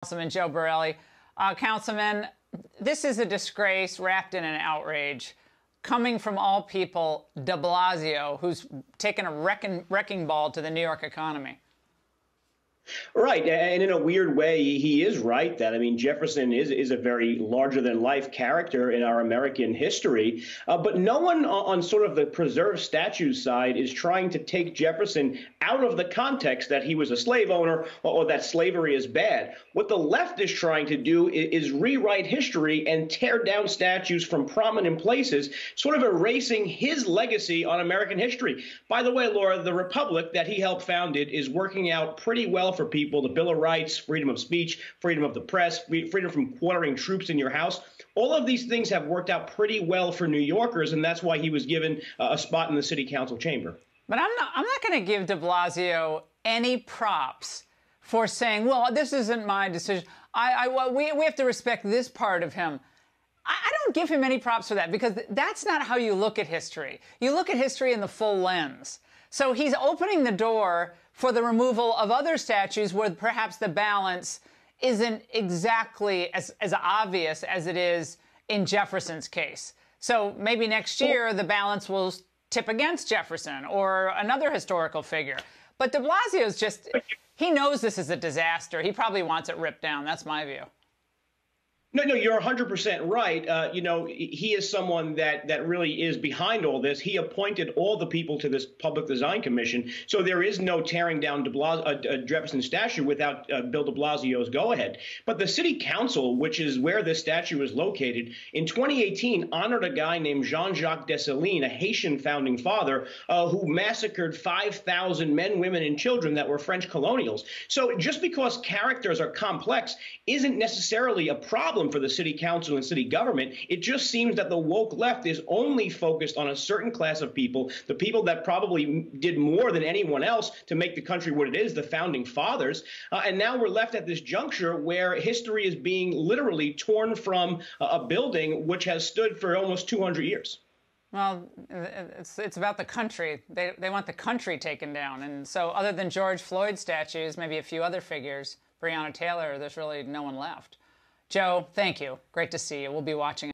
Councilman Joe Borelli. Councilman, this is a disgrace wrapped in an outrage. Coming from all people, DeBlasio, who's taken a wrecking ball to the New York economy. Right. And in a weird way, he is right that, I mean, Jefferson is a very larger than life character in our American history. But no one on sort of the preserved statues side is trying to take Jefferson out of the context that he was a slave owner or that slavery is bad. What the left is trying to do is rewrite history and tear down statues from prominent places, sort of erasing his legacy on American history. By the way, Laura, the republic that he helped founded is working out pretty well for people. The Bill of Rights, freedom of speech, freedom of the press, freedom from quartering troops in your house. All of these things have worked out pretty well for New Yorkers, and that's why he was given a spot in the city council chamber. But I'm not going to give DeBlasio any props for saying, well, this isn't my decision. We have to respect this part of him. I don't give him any props for that, because that's not how you look at history. You look at history in the full lens. So he's opening the door for the removal of other statues where perhaps the balance isn't exactly as obvious as it is in Jefferson's case. So maybe next year the balance will tip against Jefferson or another historical figure. But de Blasio's just, he knows this is a disaster. He probably wants it ripped down. That's my view. No, you're 100% right. He is someone that really is behind all this. He appointed all the people to this Public Design Commission. So there is no tearing down Jefferson's statue without Bill de Blasio's go-ahead. But the city council, which is where this statue is located, in 2018 honored a guy named Jean-Jacques Dessalines, a Haitian founding father, who massacred 5,000 men, women, and children that were French colonials. So just because characters are complex isn't necessarily a problem for the city council and city government. It just seems that the woke left is only focused on a certain class of people, the people that probably did more than anyone else to make the country what it is, the founding fathers. And now we're left at this juncture where history is being literally torn from a building which has stood for almost 200 years. Well, it's about the country. They want the country taken down. And so other than George Floyd statues, maybe a few other figures, Breonna Taylor, there's really no one left. Joe, thank you. Great to see you. We'll be watching.